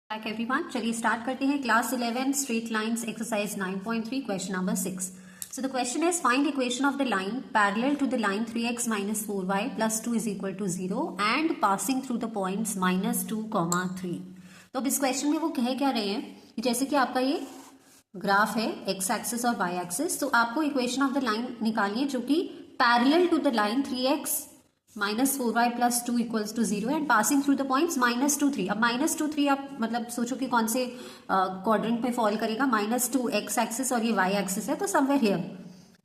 Back everyone, चलिए start करते हैं। Class 11 straight lines exercise 9.3 question number 6. So the question is find equation of the line parallel to the line 3x minus 4y plus 2 is equal to 0 and passing through the points minus 2, 3. तो अब इस question में वो कह क्या रहे हैं कि जैसे कि आपका ये ग्राफ है x एक्सिस और y एक्सिस, तो आपको इक्वेशन ऑफ द लाइन निकालनी है जो कि parallel to the line 3x minus 4y plus 2 equals to 0 and passing through the points minus 2, 3. अब माइनस 2, 3 आप मतलब सोचो कि कौन से क्वाड्रेंट पे फॉल करेगा. माइनस 2 एक्स एक्सिस और ये y एक्सिस है, तो समवेयर हियर,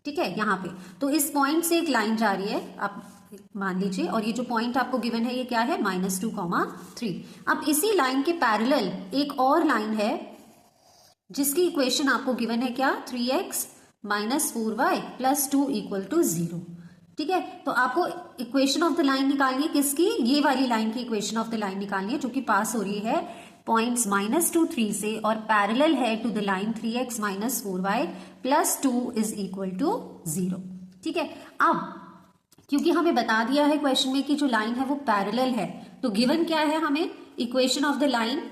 ठीक है, यहाँ पे. तो इस पॉइंट से एक लाइन जा रही है, आप मान लीजिए, और ये जो पॉइंट आपको गिवन है ये क्या है, माइनस 2, 3. अब इसी लाइन के पैरेलल एक और लाइन है जिसकी इक्वेशन आपको गिवन है क्या, 3x minus 4y plus 2 equal to 0. ठीक है, तो आपको इक्वेशन ऑफ द लाइन निकालनी है किसकी, ये वाली लाइन की इक्वेशन ऑफ द लाइन निकालनी है जो कि पास हो रही है पॉइंट्स माइनस 2, 3 से और पैरेलल है to the line 3x minus 4y plus 2 is equal to 0. ठीक है, अब क्योंकि हमें बता दिया है क्वेश्चन में कि जो लाइन है वो पैरेलल है, तो गिवन क्या है हमें, इक्वेशन ऑफ द लाइन,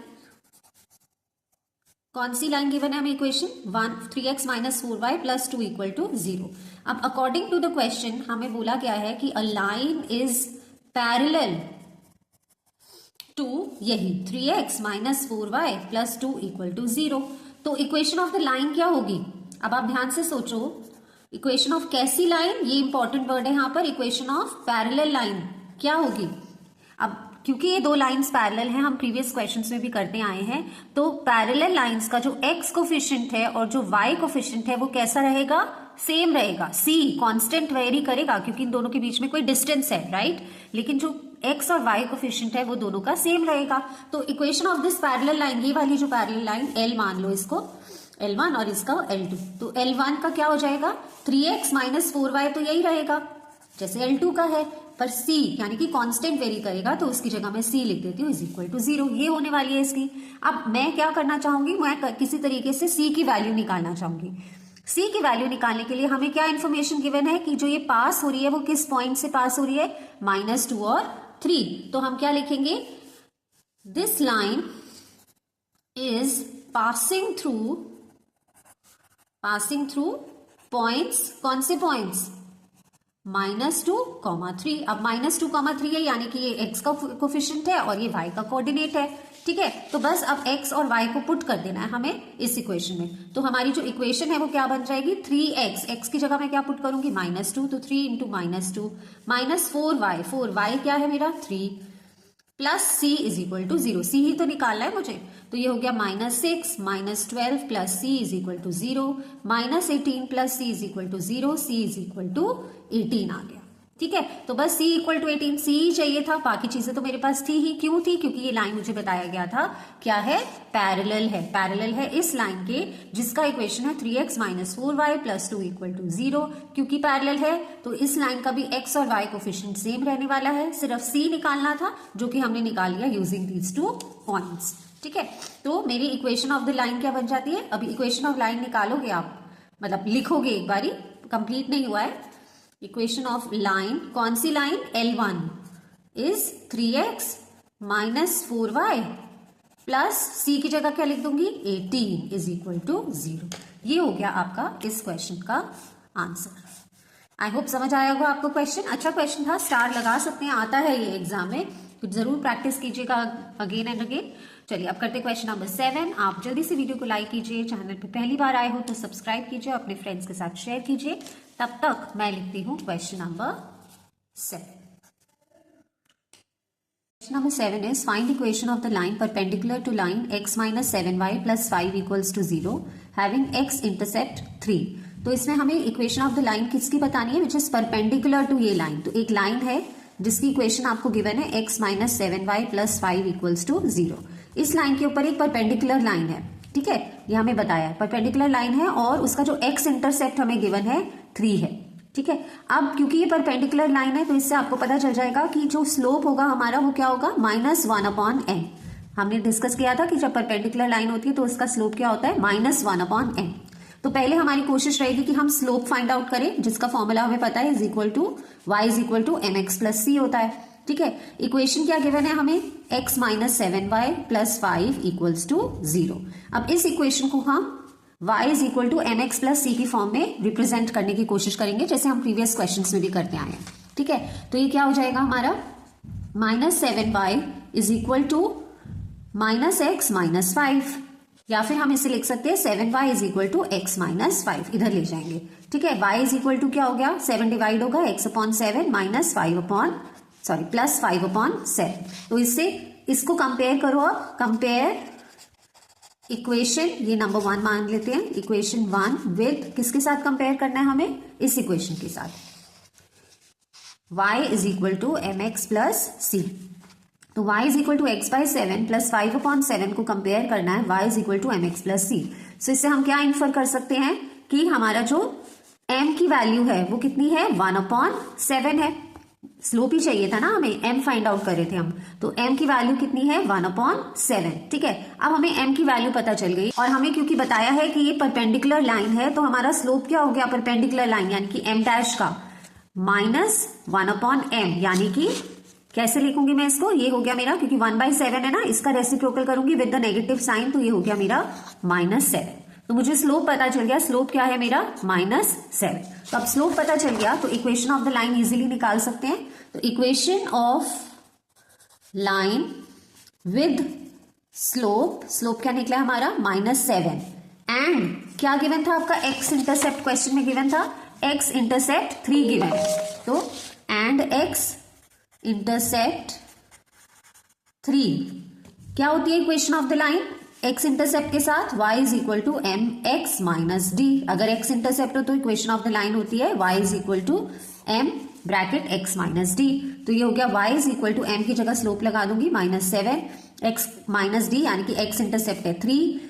कौन सी लाइन गिवन है हमें equation, 3x minus 4y plus 2 equal to 0. अब अकॉर्डिंग टू द क्वेश्चन हमें बोला गया है कि a line is parallel to यही 3x minus 4y plus 2 equal to 0. तो इक्वेशन ऑफ द लाइन क्या होगी, अब आप ध्यान से सोचो, इक्वेशन ऑफ कैसी लाइन, ये इंपॉर्टेंट वर्ड है यहाँ पर, इक्वेशन ऑफ पैरेलल लाइन क्या होगी. अब क्योंकि ये दो लाइंस पैरेलल हैं, हम प्रीवियस क्वेश्चंस में भी करते आए हैं, तो पैरेलल लाइंस का जो x कोफिशिएंट है और जो y कोफिशिएंट है वो कैसा रहेगा, सेम रहेगा. c कांस्टेंट वेरी करेगा क्योंकि इन दोनों के बीच में कोई डिस्टेंस है, राइट, लेकिन जो x और y कोफिशिएंट है वो दोनों का सेम रहेगा. तो equation of this parallel line, ये वाली जो पैरेलल लाइन L मान लो इसको L1 और इसका L2, तो L1 का क्या हो जाएगा, 3x माइनस 4y, तो यही रहेगा जैसे L2 का है, पर c यानी कि कांस्टेंट वेरी करेगा, तो उसकी जगह मैं c लिख देती हूँ इज इक्वल टू 0. ये होने वाली है इसकी. अब मैं क्या करना चाहूंगी, मैं किसी तरीके से c की वैल्यू निकालना चाहूंगी. c की वैल्यू निकालने के लिए हमें क्या इन्फॉर्मेशन गिवन है कि जो ये पास हो रही है वो किस पॉइंट से पास हो रही है, माइनस 2 और 3. तो हम क्या लिखेंगे, this line is passing through points, कौन से पॉइंट्स, माइनस 2, 3. अब माइनस 2, 3 है यानी कि ये x का कोफिशिएंट है और ये y का कोऑर्डिनेट है. ठीक है, तो बस अब x और y को पुट कर देना है हमें इस इक्वेशन में. तो हमारी जो इक्वेशन है वो क्या बन जाएगी, 3x, x की जगह मैं क्या पुट करूंगी, माइनस 2, तो 3 इंटू माइनस 2 माइनस 4y क्या है मेरा 3 plus c is equal to 0. c ही तो निकालना है मुझे, तो ये हो गया minus 6 minus 12 plus c is equal to 0 minus 18 plus c is equal to 0, c is equal to 18 आ गया. ठीक है, तो बस c इक्वल टू 18, c ही चाहिए था, बाकी चीजें तो मेरे पास थी ही. क्यों थी, क्योंकि ये लाइन मुझे बताया गया था क्या है, पैरेलल है इस लाइन के जिसका इक्वेशन है 3x minus 4y plus 2 equal to 0. क्योंकि पैरेलल है तो इस लाइन का भी x और y कोफिशिएंट सेम रहने वाला है, सिर्फ c निकालना था जो कि हमने निकाल लिया यूजिंग दीज टू पॉइंट्स. ठीक है, तो मेरी इक्वेशन ऑफ द लाइन क्या बन जाती है, अभी इक्वेशन ऑफ लाइन निकालोगे आप, मतलब लिखोगे एक बारी, कंप्लीट नहीं हुआ है. इक्वेशन ऑफ लाइन, कौन सी line, L1 is 3x minus 4y plus c की जगह क्या लिख दूंगी, 18 इज इक्वल टू 0. ये हो गया आपका इस क्वेश्चन का आंसर. आई होप समझ आया होगा आपको क्वेश्चन. अच्छा क्वेश्चन था, स्टार लगा सकते हैं, आता है ये एग्जाम में, तो जरूर प्रैक्टिस कीजिएगा अगेन एंड अगेन. चलिए अब करते क्वेश्चन नंबर 7. आप जल्दी से वीडियो को लाइक कीजिए, चैनल पे पहली बार आए हो तो सब्सक्राइब कीजिए, अपने फ्रेंड्स के साथ शेयर कीजिए. तब तक मैं लिखती हूँ question number 7. Question number 7 is find equation of the line perpendicular to line x minus 7y plus 5 equals to 0 having x intercept 3. तो इसमें हमें इक्वेशन ऑफ द लाइन किसकी बतानी है, विच इज परपेंडिकुलर टू ये लाइन. तो एक line है जिसकी इक्वेशन आपको गिवन है x minus 7y plus 5 equals to 0. इस लाइन के ऊपर एक परपेंडिकुलर लाइन है, ठीक है, ये हमें बताया है परपेंडिकुलर लाइन है और उसका जो x इंटरसेप्ट हमें गिवन है 3 है. ठीक है, अब क्योंकि ये परपेंडिकुलर लाइन है तो इससे आपको पता चल जाएगा कि जो स्लोप होगा हमारा वो क्या होगा, -1/n. हमने डिस्कस किया था कि जब परपेंडिकुलर लाइन होती है तो उसका स्लोप क्या होता है, -1/n. तो पहले हमारी कोशिश रहेगी कि हम स्लोप फाइंड आउट करें जिसका फॉर्मूला हमें पता है, is equal to y is equal to mx plus c होता है. ठीक है, इक्वेशन क्या गिवन है हमें, x minus 7y plus 5 equals to 0। अब इस इक्वेशन को हम y is equal to m x plus c की फॉर्म में रिप्रेजेंट करने की कोशिश करेंगे, जैसे हम प्रीवियस क्वेश्चंस में भी करते आए हैं। ठीक है, तो ये क्या हो जाएगा हमारा, minus 7y is equal to minus x minus 5, या फिर हम इसे लिख सकते हैं 7y is equal to x minus 5, इधर ले जाएंगे। ठीक है, y इज इक्वल टू क्या हो गया, 7 डिवाइड होगा x upon 7 minus 5 upon plus 5 upon 7। तो इससे इसको कंपेयर करो, अब कंपेयर इक्वेशन, ये नंबर 1 मान लेते हैं, इक्वेशन 1 विद किसके साथ कंपेयर करना है हमें, इस इक्वेशन के साथ, y is equal to m x plus c. तो y is equal to x by 7 plus 5 upon 7 को कंपेयर करना है, y is equal to m x plus c. So इससे हम क्या इन्फर कर सकते हैं कि हमारा जो m की वैल्यू है वो कितनी है, 1 अपॉन 7 है। स्लोप ही चाहिए था ना हमें, m फाइंड आउट कर रहे थे हम, तो m की वैल्यू कितनी है, 1 अपॉन 7। ठीक है, अब हमें m की वैल्यू पता चल गई, और हमें क्योंकि बताया है कि ये परपेंडिकुलर लाइन है, तो हमारा स्लोप क्या हो गया, परपेंडिकुलर लाइन यानी कि m डैश का माइनस 1 अपॉन m, यानी कि कैसे लिखूंगी मैं इसको, ये हो गया मेरा, क्योंकि 1/7 है ना, इसका रेसिप्रोकल करूंगी विद द नेगेटिव साइन, तो ये हो गया मेरा -7। तो मुझे स्लोप पता चल गया, स्लोप क्या है मेरा, -7। तो अब स्लोप पता चल गया तो equation of the line easily निकाल सकते हैं। तो equation of line with slope, slope क्या निकला हमारा, -7, एंड क्या गिवन था आपका, एक्स इंटरसेप्ट क्वेश्चन में गिवन था, एक्स इंटरसेप्ट 3 गिवन, तो एंड एक्स इंटरसेप्ट 3 क्या होती है equation of the line, x intercept के साथ y is equal to m x minus d. अगर एक्स इंटरसेप्ट हो तो इक्वेशन ऑफ द लाइन होती है y is equal to m bracket x minus d. तो ये हो गया y is equal to m की जगह स्लोप लगा दूंगी -7 एक्स माइनस डी, यानी कि एक्स इंटरसेप्ट है 3,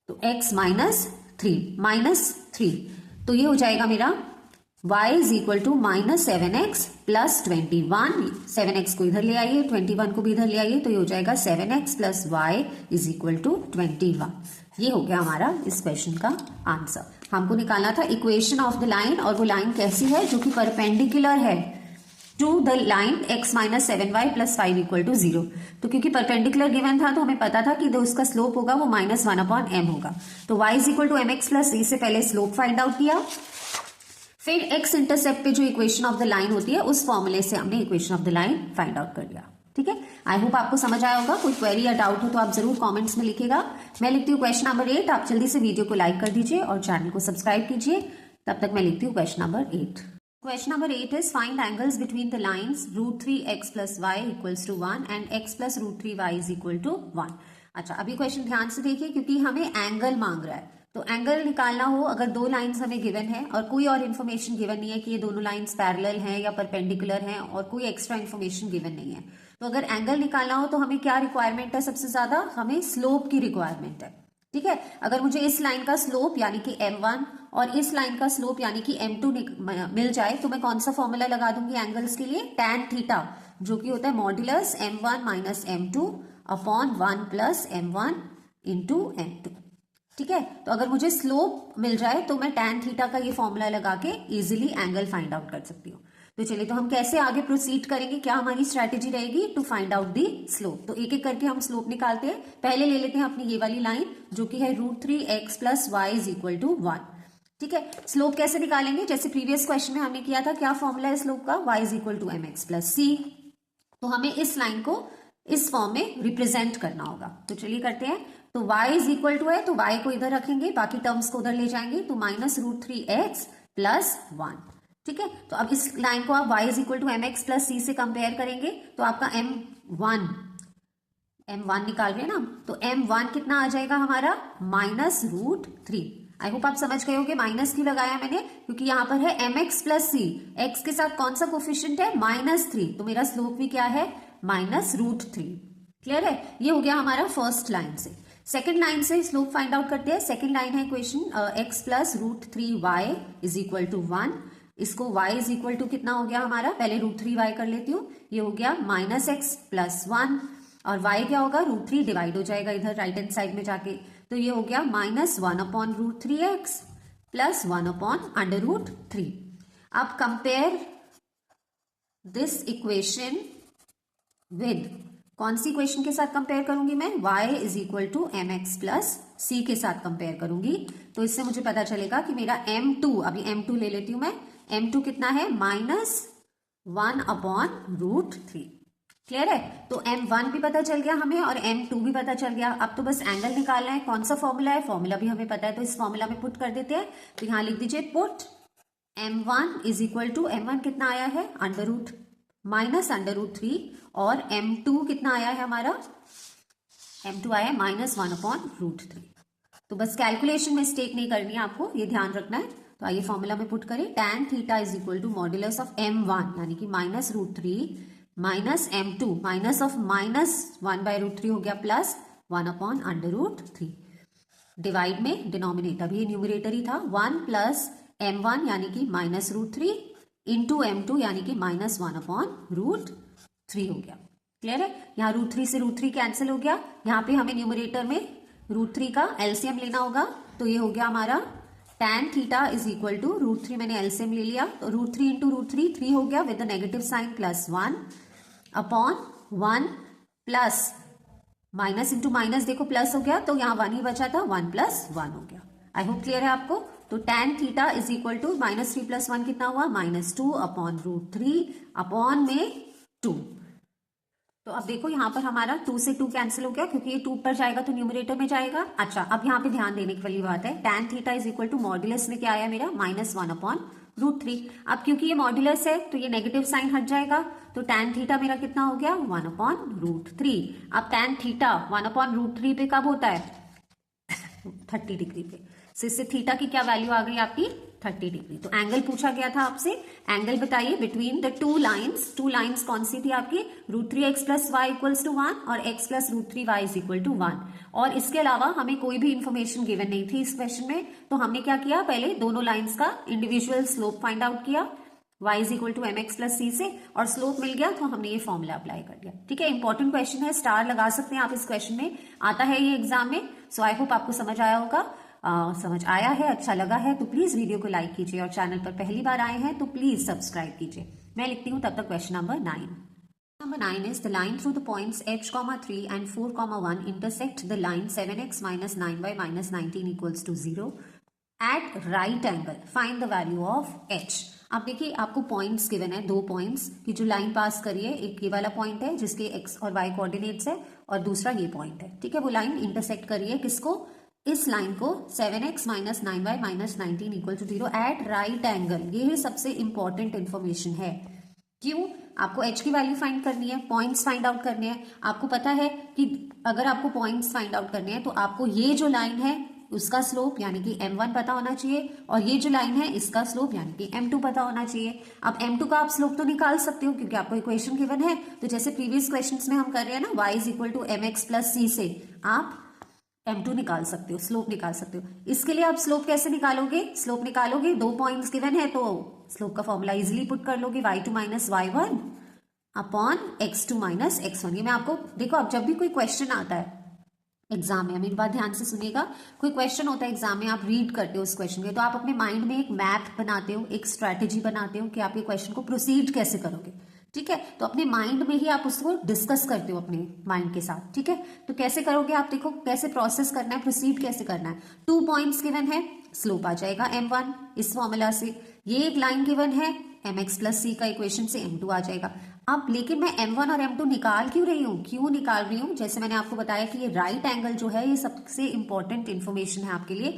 तो x माइनस 3 तो ये हो जाएगा मेरा y is equal to -7x plus 21, 7x को इधर ले आइए, 21 को भी इधर ले आइए, तो ये हो जाएगा 7x plus y is equal to 21। ये हो गया हमारा इस क्वेश्चन का आंसर। हमको निकालना था इक्वेशन ऑफ द लाइन, और वो लाइन कैसी है, जो कि परपेंडिकुलर है to the line x minus 7y plus 5 equal to 0। तो क्योंकि परपेंडिकुलर गिवन था तो हमें पता था कि जो उसका स्लोप होगा वो -1 अपॉन m होगा। तो y is equal to m x plus c से पहले स्लोप फाइंड आउट किया, फिर एक्स इंटरसेप्ट पे जो इक्वेशन ऑफ द लाइन होती है उस फॉर्मूले से हमने equation of the line find out कर लिया। ठीक है, आई होप आपको समझ आया होगा। कोई क्वेरी या डाउट हो तो आप जरूर कमेंट्स में लिखिएगा। मैं लिखती हूँ क्वेश्चन नंबर 8, आप जल्दी से वीडियो को लाइक कर दीजिए और चैनल को सब्सक्राइब कीजिए। तब तक मैं लिखती हूँ question number 8। Question number 8 is find angles between the lines √3x plus y equals to 1 and x plus √3y is equal to 1। अच्छा, अभी क्वेश्चन ध्यान से देखिए, क्योंकि हमें एंगल मांग रहा है, तो एंगल निकालना हो, अगर दो लाइंस हमें गिवन है और कोई और इन्फॉर्मेशन गिवन नहीं है कि ये दोनों लाइंस पैरेलल हैं या परपेंडिकुलर हैं, और कोई एक्स्ट्रा इन्फॉर्मेशन गिवन नहीं है, तो अगर एंगल निकालना हो तो हमें क्या रिक्वायरमेंट है, सबसे ज्यादा हमें स्लोप की रिक्वायरमेंट है। ठीक है, अगर मुझे इस लाइन का स्लोप यानी कि m1 और इस लाइन का स्लोप यानी कि m2 मिल जाए, तो मैं कौन सा फॉर्मूला लगा दूंगी एंगल्स के लिए, tan थीटा, जो कि होता है modulus m1 minus m2 upon 1 plus m1 into m2। ठीक है, तो अगर मुझे स्लोप मिल जाए तो मैं tan थीटा का ये फॉर्मूला लगा के इजीली एंगल फाइंड आउट कर सकती हूँ। तो चलिए, तो हम कैसे आगे प्रोसीड करेंगे, क्या हमारी स्ट्रैटेजी रहेगी to find out the slope. तो एक एक करके हम स्लोप निकालते हैं। पहले ले लेते हैं अपनी ये वाली लाइन, जो कि है √3x plus y is equal to 1। ठीक है, स्लोप कैसे निकालेंगे, जैसे प्रीवियस क्वेश्चन में हमने किया था, क्या फॉर्मूला है स्लोप का, y is equal to m x plus c. तो हमें इस लाइन को इस फॉर्म में रिप्रेजेंट करना होगा। तो चलिए करते हैं। तो y इज इक्वल टू है, तो y को इधर रखेंगे, बाकी टर्म्स को उधर ले जाएंगे, तो -√3x प्लस 1। ठीक है, तो अब इस लाइन को आप y is equal to m x plus c से कंपेयर करेंगे, तो आपका m1 निकाल रहे हैं ना, तो m1 कितना आ जाएगा हमारा, -√3। आई होप आप समझ गए होंगे माइनस क्यों लगाया मैंने, क्योंकि यहाँ पर है एम एक्स प्लस सी, एक्स के साथ कौन सा कोफिशिएंट है, -3, तो मेरा स्लोप भी क्या है, -√3। क्लियर है, ये हो गया हमारा फर्स्ट लाइन से। सेकेंड लाइन से स्लोप फाइंड आउट करते हैं। सेकेंड लाइन है equation x plus √3y is equal to 1। इसको y इज इक्वल टू कितना हो गया हमारा, पहले √3y कर लेती हूँ, ये हो गया -x प्लस 1, और y क्या होगा, √3 डिवाइड हो जाएगा इधर राइट हैंड साइड में जाके, तो ये हो गया -1 अपॉन √3x प्लस 1 अपॉन √3। अब कंपेयर दिस इक्वेशन विद, कौन सी इक्वेशन के साथ कंपेयर करूंगी मैं, y is equal to m x plus c के साथ कंपेयर करूंगी। तो इससे मुझे पता चलेगा कि मेरा m2, अभी m2 ले लेती हूं मैं, m2 कितना है, -1/√3। क्लियर है? तो m1 भी पता चल गया हमें और m2 भी पता चल गया। अब तो बस एंगल निकालना है। कौन सा फॉर्मूला है, फॉर्मूला भी हमें पता है, तो इस फॉर्मूला में पुट कर देते हैं। तो यहां लिख दीजिए put m1 is equal to, m1 कितना आया है, -√3 और m2 कितना आया है हमारा, m2 आया है -1/√3। तो बस कैलकुलेशन मिस्टेक नहीं करनी है आपको, ये ध्यान रखना है। तो आइए फॉर्मूला में पुट करें, tan theta is equal to modulus of m1 यानी कि -√3 माइनस m2 माइनस ऑफ -1/√3 हो गया प्लस 1/√3। डिवाइड में डिनोमिनेटर भी न्यूमरेटर ही था, 1 प्लस m1 यानी कि -√3 इंटू m2 यानी कि -1/√3 हो गया। क्लियर है? यहाँ √3 से √3 कैंसिल हो गया। यहाँ पे हमें न्यूमरेटर में √3 का एलसीएम लेना होगा। तो ये हो गया हमारा tan theta is equal to √3, मैंने एलसीएम ले लिया तो √3 इंटू √3 3 हो गया with the negative sign plus 1/1 plus minus into minus, देखो प्लस हो गया तो यहाँ 1 ही बचा था, 1 + 1 हो गया। आई होप क्लियर है आपको। तो tan theta is equal to -3 + 1 कितना हुआ, -2/√3 अपॉन में 2। तो अब देखो यहाँ पर हमारा 2 से 2 कैंसिल हो गया क्योंकि ये 2 पर जाएगा तो न्यूमरेटर में जाएगा। अच्छा, अब यहाँ पे ध्यान देने की वाली बात है, tan theta is equal to modulus में क्या आया मेरा, -1/√3। अब क्योंकि ये मॉड्यूलस है तो ये नेगेटिव साइन हट जाएगा, तो tan थीटा मेरा कितना हो गया, 1/√3। अब tan थीटा 1/√3 पे कब होता है, 30 डिग्री पे। तो इससे थीटा की क्या वैल्यू आ गई आपकी, 30 डिग्री। तो एंगल पूछा गया था आपसे, एंगल बताइए between the two lines. Two lines कौन सी थी आपकी, √3x + y = 1 और x + √3y = 1। और इसके अलावा हमें कोई भी इंफॉर्मेशन गिवन नहीं थी इस क्वेश्चन में। तो हमने क्या किया, पहले दोनों लाइंस का इंडिविजुअल स्लोप फाइंड आउट किया y = mx + c से, और स्लोप मिल गया तो हमने ये फॉर्मूला अप्लाई कर दिया। ठीक है, इंपॉर्टेंट क्वेश्चन है, स्टार लगा सकते हैं आप इस क्वेश्चन में, आता है ये एग्जाम में। सो आई होप आपको समझ आया होगा। समझ आया है, अच्छा लगा है तो प्लीज वीडियो को लाइक कीजिए, और चैनल पर पहली बार आए हैं तो प्लीज सब्सक्राइब कीजिए। मैं लिखती हूँ तब तक question number 9। Number 9 is the line through the points h, 3 and 4, 1 intersect the line 7x minus 9y minus 19 equals to 0 at right angle. Find the value of h. अब देखिए आपको पॉइंट्स गिवन है, 2 पॉइंट्स की जो line पास करी है। एक ये वाला पॉइंट है जिसके x और y कोऑर्डिनेट्स है, और दूसरा ये पॉइंट है। ठीक है, वो लाइन इंटरसेक्ट करी है किसको, इस लाइन को, 7x minus 9y minus 19 equal to 0 at right angle। ये सबसे इंपॉर्टेंट इंफॉर्मेशन है। क्यों, आपको h की वैल्यू फाइंड करनी है, पॉइंट्स फाइंड आउट करने हैं। आपको पता है कि अगर आपको पॉइंट्स फाइंड आउट करने हैं तो आपको ये जो लाइन है उसका स्लोप यानी कि m1 पता होना चाहिए, और ये जो लाइन है इसका स्लोप यानी कि m2 पता होना चाहिए। अब m2 का आप स्लोप तो निकाल सकते हो क्योंकि आपको इक्वेशन गिवन है। तो जैसे प्रीवियस क्वेश्चंस में हम कर रहे हैं ना, y = mx + c से आप m2 निकाल सकते हो, स्लोप निकाल सकते हो। इसके लिए आप स्लोप कैसे निकालोगे, स्लोप निकालोगे, 2 पॉइंट्स गिवन है तो स्लोप का फॉर्मूला इजीली पुट कर लोगे, y2 - y1 upon x2 - x1। ये मैं आपको, देखो अब जब भी कोई क्वेश्चन आता है एग्जाम में, मेरी बात ध्यान से सुनिएगा, कोई क्वेश्चन होता है एग्जाम में, आप रीड करते हो उस क्वेश्चन के, तो आप अपने माइंड में एक मैप बनाते हो, एक स्ट्रैटेजी बनाते हो कि आप ये क्वेश्चन को प्रोसीड कैसे करोगे। ठीक है, तो अपने माइंड में ही आप उसको डिस्कस करते हो अपने माइंड के साथ। ठीक है, तो कैसे करोगे आप, देखो कैसे प्रोसेस करना है, प्रोसीड कैसे करना है। 2 पॉइंट्स गिवन है, स्लोप आ जाएगा m1 इस फॉर्मूला से। ये एक लाइन गिवन है, mx + c का इक्वेशन से m2 आ जाएगा। अब लेकिन मैं m1 और m2 निकाल क्यों रही हूँ, क्यों निकाल रही हूँ, जैसे मैंने आपको बताया कि ये राइट एंगल जो है ये सबसे इंपॉर्टेंट इंफॉर्मेशन है आपके लिए,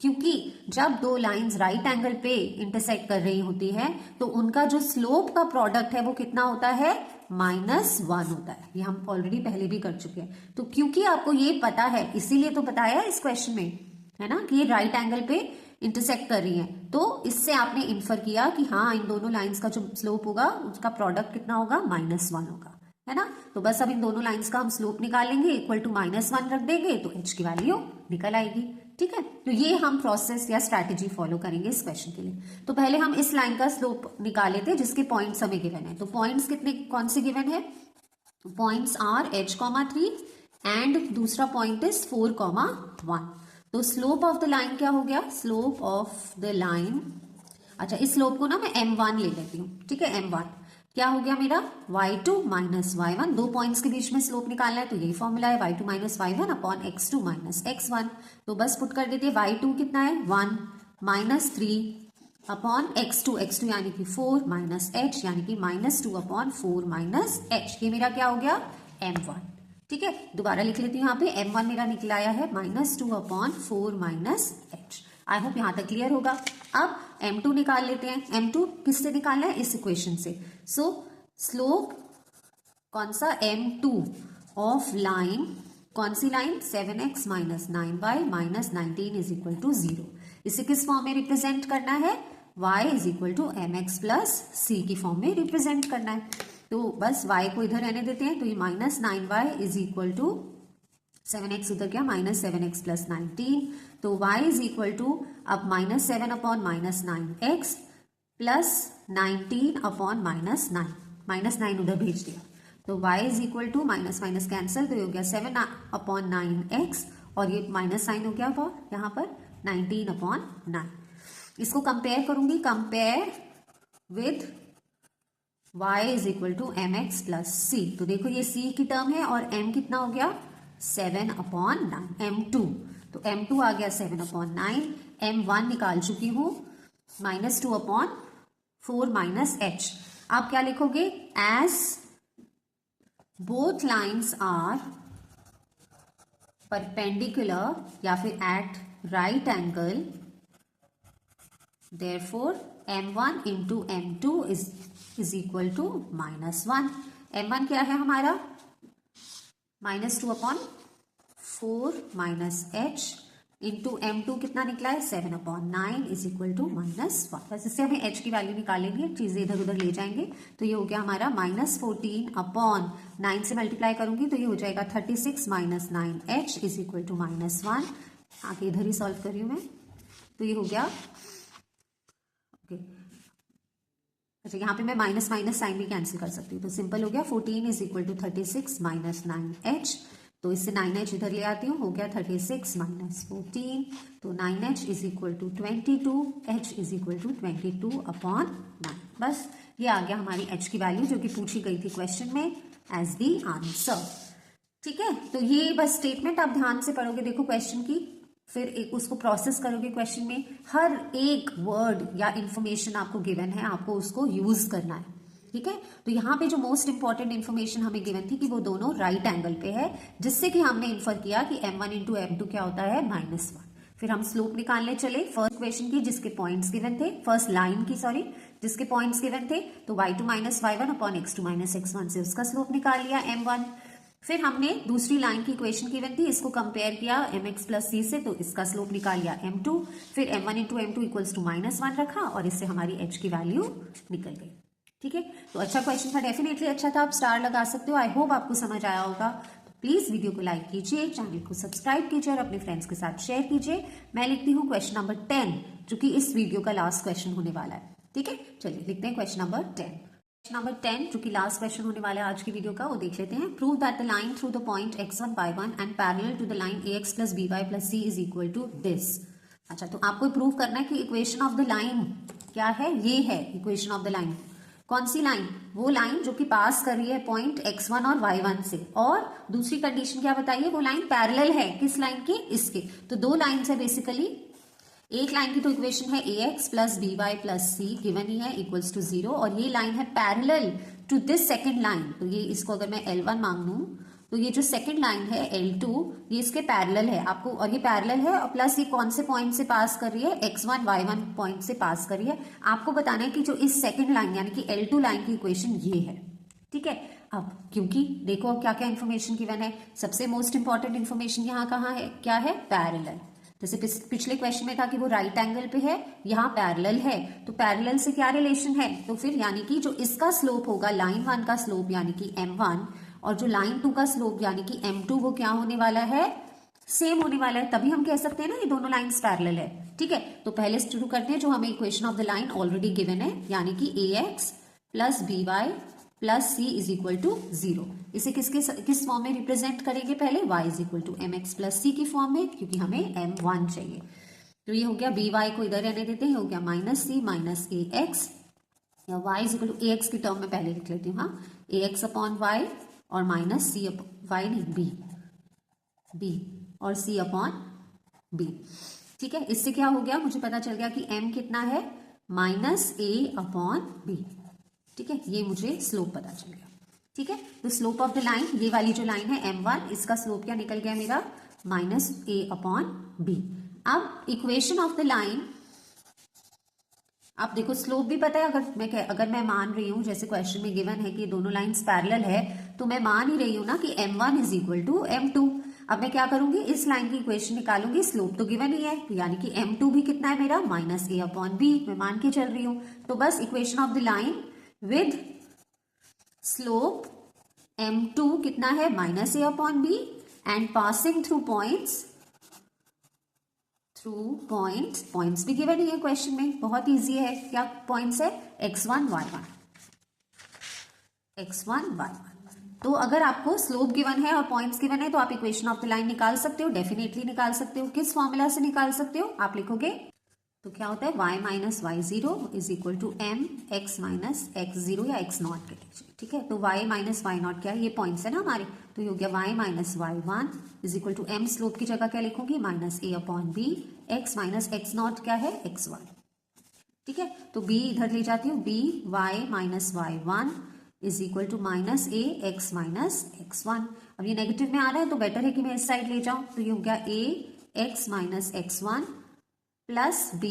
क्योंकि जब 2 लाइंस राइट एंगल पे इंटरसेक्ट कर रही होती है तो उनका जो स्लोप का प्रोडक्ट है वो कितना होता है, -1 होता है। ये हम ऑलरेडी पहले भी कर चुके हैं। तो क्योंकि आपको ये पता है इसीलिए तो बताया इस क्वेश्चन में, है ना, कि ये राइट एंगल पे इंटरसेक्ट कर रही है, तो इससे आपने इन्फर किया कि हाँ इन दोनों लाइंस का जो स्लोप होगा उसका प्रोडक्ट कितना होगा, -1 होगा, है ना। तो बस अब इन दोनों लाइंस का हम स्लोप निकालेंगे, इक्वल टू -1 रख देंगे तो h की वैल्यू निकल आएगी। ठीक है, तो ये हम प्रोसेस या स्ट्रैटेजी फॉलो करेंगे इस क्वेश्चन के लिए। तो पहले हम इस लाइन का स्लोप निकाले थे जिसके पॉइंट्स हमें गिवन है। तो पॉइंट्स कितने, कौन से गिवन है, पॉइंट्स आर h, 3 एंड दूसरा पॉइंट इज 4, 1। तो स्लोप ऑफ द लाइन क्या हो गया, स्लोप ऑफ द लाइन, अच्छा इस स्लोप को ना मैं m1 ले लेती हूँ। ठीक है, m1, क्या हो गया मेरा y2 माइनस y1, 2 पॉइंट्स के बीच में स्लोप निकालना है तो यही फॉर्मूला है y2 minus y1 upon x2 minus x1। तो बस पुट कर देते हैं y2 कितना है 1 माइनस 3 अपॉन x2 यानी कि 4 माइनस h यानी कि -2 अपॉन 4 माइनस h। ये मेरा क्या हो गया m1। ठीक है, दोबारा लिख लेती हूँ यहाँ पे m1 मेरा निकल आया है -2 upon 4 minus h। I hope यहाँ तक क्लियर होगा। अब m2 निकाल लेते हैं। m2 किससे निकालना है, इस इक्वेशन से। सो स्लोप कौन सा m2 ऑफ लाइन, कौन सी line 7x minus 9y minus 19 is equal to 0। इसे किस फॉर्म में रिप्रेजेंट करना है, y is equal to mx plus c की फॉर्म में रिप्रेजेंट करना है। तो बस y को इधर रहने देते हैं, तो ये minus 9y is equal to 7x उधर क्या माइनस 7x प्लस 19, तो y इज इक्वल टू अब -7 upon minus 9x plus 19 upon -9, -9 उधर भेज दिया तो y is equal to minus minus cancel, तो ये हो गया 7 अपॉन 9x और ये माइनस साइन हो गया यहाँ पर 19 अपॉन 9। इसको कंपेयर करूंगी, compare with y is equal to mx plus c। तो देखो ये c की टर्म है और m कितना हो गया 7 अपॉन 9, m2। तो m2 आ गया 7 अपॉन 9, m1 निकाल चुकी हूं -2 अपॉन 4 माइनस h। आप क्या लिखोगे, as both lines are perpendicular या फिर at right angle, therefore m1 into m2 is equal to -1। m1 क्या है हमारा -2 upon 4 minus h into m2 कितना निकला है 7 अपॉन 9 इज इक्वल टू -1। बस इससे हमें h की वैल्यू निकालेंगे, चीजें इधर उधर ले जाएंगे। तो ये हो गया हमारा -14 अपॉन 9 से मल्टीप्लाई करूंगी तो ये हो जाएगा 36 minus 9h is equal to -1। आगे इधर ही सॉल्व कर रही हूं मैं, तो ये हो गया ओके। अच्छा यहाँ पे मैं माइनस माइनस साइन भी कैंसिल कर सकती हूँ, तो सिंपल हो गया 14 is equal to 36 minus 9h। तो इससे 9h इधर ले आती हूँ, हो गया 36 माइनस 14, तो 9h is equal to 22, h is equal to 22 upon 9। बस ये आ गया हमारी h की वैल्यू जो कि पूछी गई थी क्वेश्चन में एज दी आंसर। ठीक है, तो ये बस स्टेटमेंट आप ध्यान से पढ़ोगे, देखो क्वेश्चन की, फिर एक उसको प्रोसेस करोगे क्वेश्चन में। हर एक वर्ड या इंफॉर्मेशन आपको गिवन है, आपको उसको यूज करना है। ठीक है, तो यहाँ पे जो मोस्ट इंपॉर्टेंट इन्फॉर्मेशन हमें गिवन थी कि वो दोनों राइट एंगल पे है, जिससे कि हमने इन्फर किया कि m1 इंटू m2 क्या होता है -1। फिर हम स्लोप निकालने चले फर्स्ट क्वेश्चन की, जिसके पॉइंट्स गिवन थे, फर्स्ट लाइन की सॉरी, जिसके पॉइंट्स गिवन थे। तो y2 minus y1 upon x2 minus x1 से उसका स्लोप निकाल लिया m1। फिर हमने दूसरी लाइन की इक्वेशन गिवन थी, इसको कंपेयर किया mx प्लस c से, तो इसका स्लोप निकाल लिया m2। फिर m1 into m2 equals to -1 रखा और इससे हमारी h की वैल्यू निकल गई। ठीक है, तो अच्छा क्वेश्चन था, डेफिनेटली अच्छा था, आप स्टार लगा सकते हो। आई होप आपको समझ आया होगा। तो प्लीज वीडियो को लाइक कीजिए, चैनल को सब्सक्राइब कीजिए और अपने फ्रेंड्स के साथ शेयर कीजिए। मैं लिखती हूँ क्वेश्चन नंबर 10, जो कि इस वीडियो का लास्ट क्वेश्चन होने वाला है। ठीक है, चलिए लिखते हैं क्वेश्चन नंबर 10। नंबर 10 जो कि लास्ट क्वेश्चन होने वाला है आज की वीडियो का, वो देख लेते हैं। Prove that the line through the point x1 y1 and parallel to the line ax plus by plus c is equal to this. अच्छा, तो आपको प्रूव करना है कि इक्वेशन ऑफ द लाइन क्या है, ये है इक्वेशन ऑफ द लाइन। कौन सी लाइन, वो लाइन जो कि पास कर रही है पॉइंट x1 और y1 से, और दूसरी कंडीशन क्या बताइए, वो लाइन पैरेलल है किस लाइन की, इसके। तो दो लाइन है बेसिकली, एक लाइन की तो इक्वेशन है ax plus by plus c given ही है इक्वल्स टू 0, और ये लाइन है parallel to this second line. तो ये इसको अगर मैं L1 मान लूं, तो ये जो सेकंड लाइन है L2, ये इसके पैरेलल है आपको, और ये पैरेलल है, और प्लस ये कौन से पॉइंट से पास कर रही है, x1 y1 पॉइंट से पास कर रही है। आपको बताना है कि जो इस सेकंड लाइन यानी कि L2 लाइन की इक्वेशन ये है। ठीक है, अब क्योंकि देखो क्या क्या इन्फॉर्मेशन गिवन है, सबसे मोस्ट इंपॉर्टेंट इन्फॉर्मेशन यहाँ कहाँ है, क्या है, पैरेलल। जैसे पिछले क्वेश्चन में था कि वो राइट एंगल पे है, यहाँ पैरेलल है, तो पैरेलल से क्या रिलेशन है, तो फिर यानी कि जो इसका स्लोप होगा लाइन 1 का स्लोप यानी कि m1, और जो लाइन 2 का स्लोप यानी कि m2, वो क्या होने वाला है, सेम होने वाला है। तभी हम कह सकते हैं ना ये दोनों लाइंस पैरेलल है। ठीक है, तो पहले शुरू करते हैं जो हमें equation of the line already given है, यानी कि ax plus by plus c is equal to 0। इसे किस फॉर्म में रिप्रेजेंट करेंगे, पहले y is equal to mx plus c की फॉर्म में, क्योंकि हमें m1 चाहिए। तो ये हो गया by को इधर रहने देते हैं, हो गया -c माइनस ax या y is equal to ax की टर्म में पहले लिख लेती हूँ, हाँ, ax अपॉन y और माइनस c y नहीं b और c अपॉन b। ठीक है, इससे क्या हो गया, मुझे पता चल गया कि m कितना है, माइनस a अपॉन b। ठीक है, ये मुझे स्लोप पता चल गया। ठीक है, तो स्लोप ऑफ द लाइन, ये वाली जो लाइन है m1, इसका स्लोप क्या निकल गया मेरा, माइनस a अपॉन b। अब इक्वेशन ऑफ द लाइन, आप देखो स्लोप भी पता है, अगर मैं मान रही हूं, जैसे क्वेश्चन में गिवन है कि दोनों लाइंस पैरेलल है, तो मैं मान ही रही हूं ना कि m1 is equal to m2। अब मैं क्या करूंगी, इस लाइन की इक्वेशन निकालूंगी, स्लोप तो गिवन ही है, तो यानी कि m2 भी कितना है मेरा, माइनस a अपॉन b, मैं मान के चल रही हूं। तो बस equation of the line with slope m2 कितना है, minus a upon b, and passing through points भी गिवन ही है क्वेश्चन में, बहुत इजी है। क्या पॉइंट्स है, x1 y1। तो अगर आपको स्लोप गिवन है और पॉइंट्स गिवन है तो आप इक्वेशन ऑफ द लाइन निकाल सकते हो, डेफिनेटली निकाल सकते हो। किस फॉर्मूला से निकाल सकते हो, आप लिखोगे तो क्या होता है, y minus y zero is equal to m x minus x zero या x नॉट के लीजिए। ठीक है, तो y माइनस वाई नॉट क्या है, ये पॉइंट्स है ना हमारे, तो ये हो गया y minus y one is equal to m, slope की जगह क्या लिखूंगी, minus a upon b, x minus x naught क्या है, x1। ठीक है, तो b इधर ले जाती हूँ, b y minus y one is equal to minus a x minus x1। अब ये नेगेटिव में आ रहा है तो बेटर है कि मैं इस साइड ले जाऊं, तो ये हो गया a x minus x1 plus b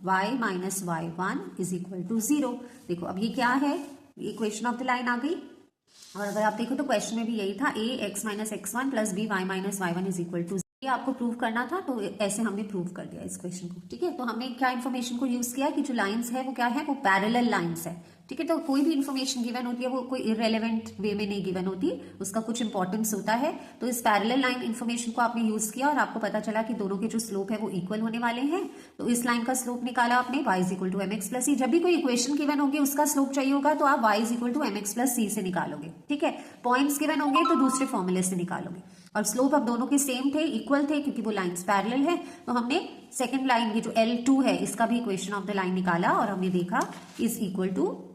y minus y one is equal to 0। देखो अब ये क्या है, इक्वेशन ऑफ द लाइन आ गई। और अगर आप देखो तो क्वेश्चन में भी यही था, a x minus x1 plus b y minus y one is equal to, ये आपको प्रूव करना था, तो ऐसे हमने प्रूव कर दिया इस क्वेश्चन को। ठीक है, तो हमने क्या इन्फॉर्मेशन को यूज किया कि जो लाइंस है वो क्या है, वो पैरेलल लाइंस है। ठीक है, तो कोई भी इन्फॉर्मेशन गिवन होती है वो कोई इररेलेवेंट वे में नहीं गिवन होती, उसका कुछ इंपॉर्टेंस होता है। तो इस पैरेलल लाइन इन्फॉर्मेशन को आपने यूज किया और आपको पता चला कि दोनों के जो स्लोप है वो इक्वल होने वाले हैं। तो इस लाइन का स्लोप निकाला आपने, y is equal to m x plus c. जब भी कोई इक्वेशन गिवन होगी उसका स्लोप चाहिए होगा तो आप y is equal to m x plus c से निकालोगे। ठीक है, पॉइंट्स गिवन होंगे तो दूसरे फॉर्मूले से निकालोगे, और स्लोप अब दोनों के सेम थे, इक्वल थे, क्योंकि वो लाइंस पैरेलल है। तो हमने सेकंड लाइन की जो L2 है इसका भी इक्वेशन ऑफ द लाइन निकाला और हमने देखा is equal to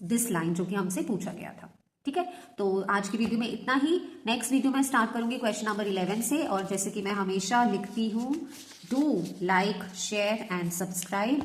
this line जो कि हमसे पूछा गया था। ठीक है, तो आज की वीडियो में इतना ही। नेक्स्ट वीडियो में स्टार्ट करूंगी क्वेश्चन नंबर 11 से, और जैसे कि मैं हमेशा लिखती हूँ, do like share and subscribe,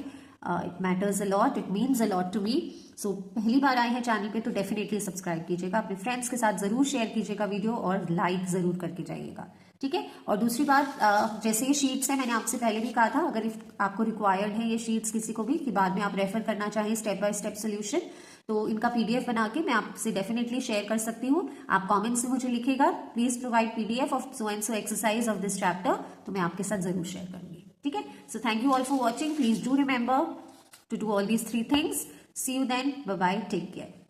it matters a lot, it means a lot to me. So पहली बार आए हैं चैनल पे तो डेफिनेटली सब्सक्राइब कीजिएगा, अपने फ्रेंड्स के साथ जरूर शेयर कीजिएगा वीडियो, और लाइक जरूर करके जाइएगा। ठीक है, और दूसरी बात, जैसे ये शीट्स है, मैंने आपसे पहले भी कहा था, अगर आपको रिक्वायर्ड है ये शीट्स किसी को भी कि बाद में आप रेफर करना चाहें स्टेप बाय स्टेप सोल्यूशन, तो इनका पीडीएफ बना के मैं आपसे डेफिनेटली शेयर कर सकती हूँ। आप कमेंट से मुझे लिखेगा, please provide PDF of so and so exercise of this chapter, तो मैं आपके साथ जरूर शेयर करूंगी। ठीक है, so thank you all for watching, please do remember to do all these 3 things. See you then, bye bye, take care.